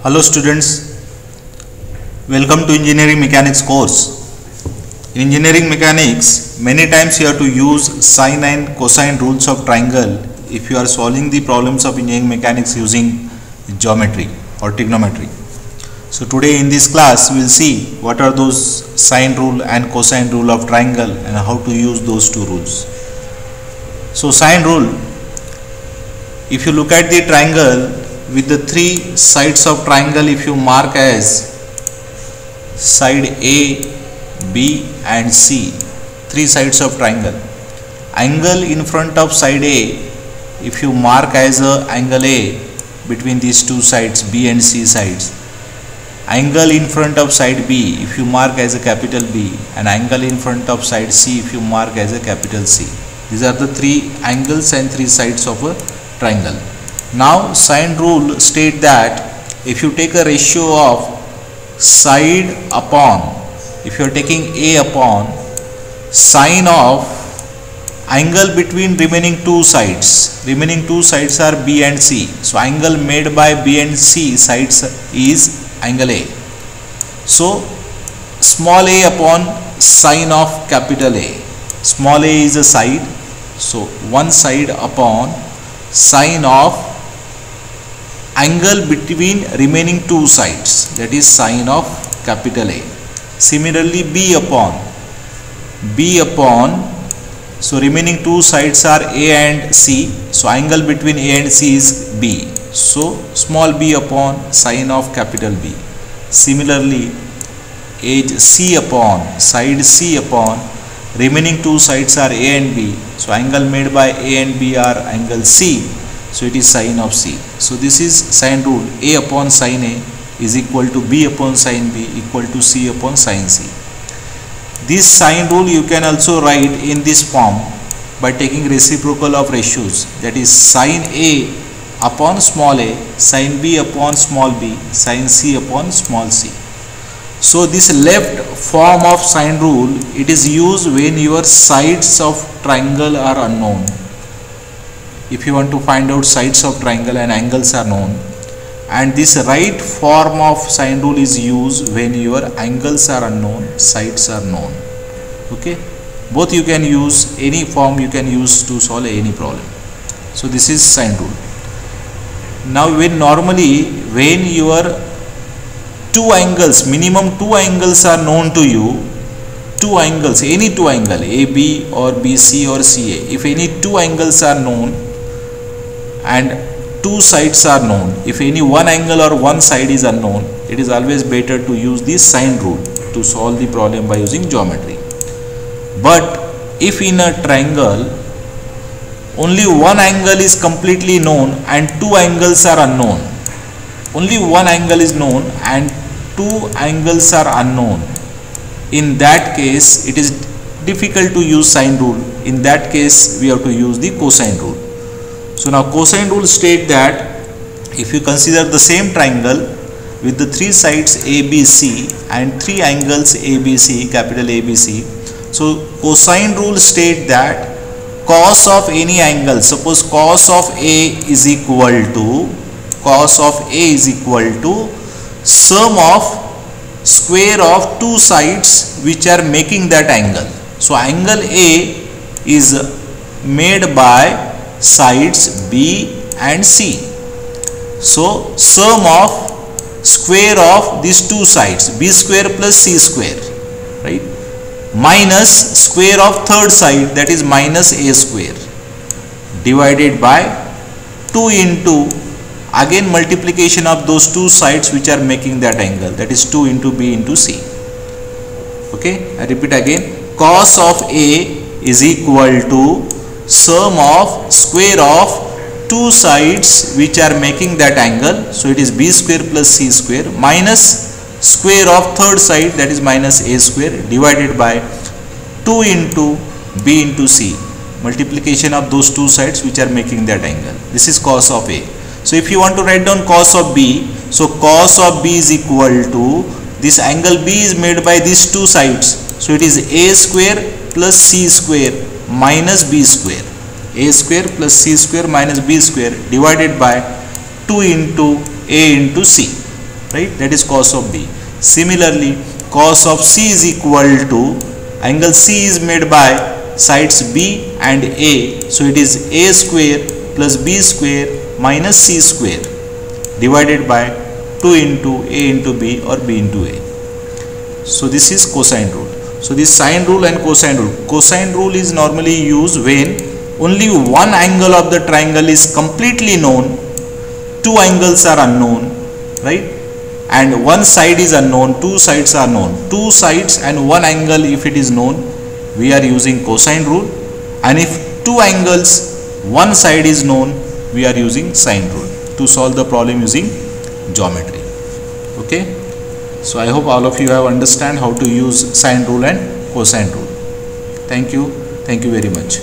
Hello students, welcome to engineering mechanics course. In engineering mechanics, many times you have to use sine and cosine rules of triangle if you are solving the problems of engineering mechanics using geometry or trigonometry. So today in this class we will see what are those sine rule and cosine rule of triangle and how to use those two rules. So sine rule, if you look at the triangle, with the three sides of triangle, if you mark as side A, B and C, three sides of triangle, angle in front of side A, if you mark as a angle A between these two sides B and C sides, angle in front of side B if you mark as a capital B, and angle in front of side C if you mark as a capital C. These are the three angles and three sides of a triangle. Now sine rule state that if you take a ratio of side upon, if you are taking A upon sine of angle between remaining two sides are B and C. So angle made by B and C sides is angle A. So small a upon sine of capital A. Small a is a side. So one side upon sine of angle between remaining two sides, that is sine of capital A. Similarly B upon, so remaining two sides are A and C, so angle between A and C is B, so small b upon sine of capital B. Similarly edge C upon, side C upon, remaining two sides are A and B, so angle made by A and B are angle C, so it is sine of C. So this is sine rule, A upon sine A is equal to B upon sine B equal to C upon sine C. This sine rule you can also write in this form by taking reciprocal of ratios, that is sine A upon small a, sine B upon small b, sine C upon small c. So this left form of sine rule, it is used when your sides of triangle are unknown. If you want to find out sides of triangle and angles are known, and this right form of sine rule is used when your angles are unknown, sides are known. Okay, both you can use, any form you can use to solve any problem. So this is sine rule. Now when your two angles, minimum two angles are known to you, two angles, any two angle AB or BC or CA, if any two angles are known and two sides are known, if any one angle or one side is unknown, it is always better to use this sine rule to solve the problem by using geometry. But if in a triangle only one angle is completely known and two angles are unknown, only one angle is known and two angles are unknown, in that case it is difficult to use sine rule. In that case we have to use the cosine rule. So now cosine rule state that if you consider the same triangle with the three sides ABC and three angles ABC, capital ABC, so cosine rule state that cos of any angle, suppose cos of A is equal to sum of square of two sides which are making that angle. So angle A is made by sides B and C. So sum of square of these two sides, B square plus C square, right, minus square of third side, that is minus A square, divided by 2 into again multiplication of those two sides which are making that angle, that is 2 into B into C. Okay, I repeat again, cos of A is equal to sum of square of two sides which are making that angle, so it is B square plus C square, minus square of third side, that is minus A square, divided by 2 into B into C, multiplication of those two sides which are making that angle. This is cos of A. So if you want to write down cos of B, so cos of B is equal to, this angle B is made by these two sides, so it is A square plus C square minus B square, A square plus C square minus B square, divided by 2 into A into C. right? That is cos of B. Similarly, cos of C is equal to, angle C is made by sides B and A, so it is A square plus B square minus C square divided by 2 into A into B or B into A. So this is cosine rule. So this sine rule and cosine rule. Cosine rule is normally used when only one angle of the triangle is completely known, two angles are unknown, right? And one side is unknown, two sides are known. Two sides and one angle if it is known, we are using cosine rule, and if two angles, one side is known, we are using sine rule to solve the problem using geometry. Okay, so I hope all of you have understand how to use sine rule and cosine rule. Thank you very much.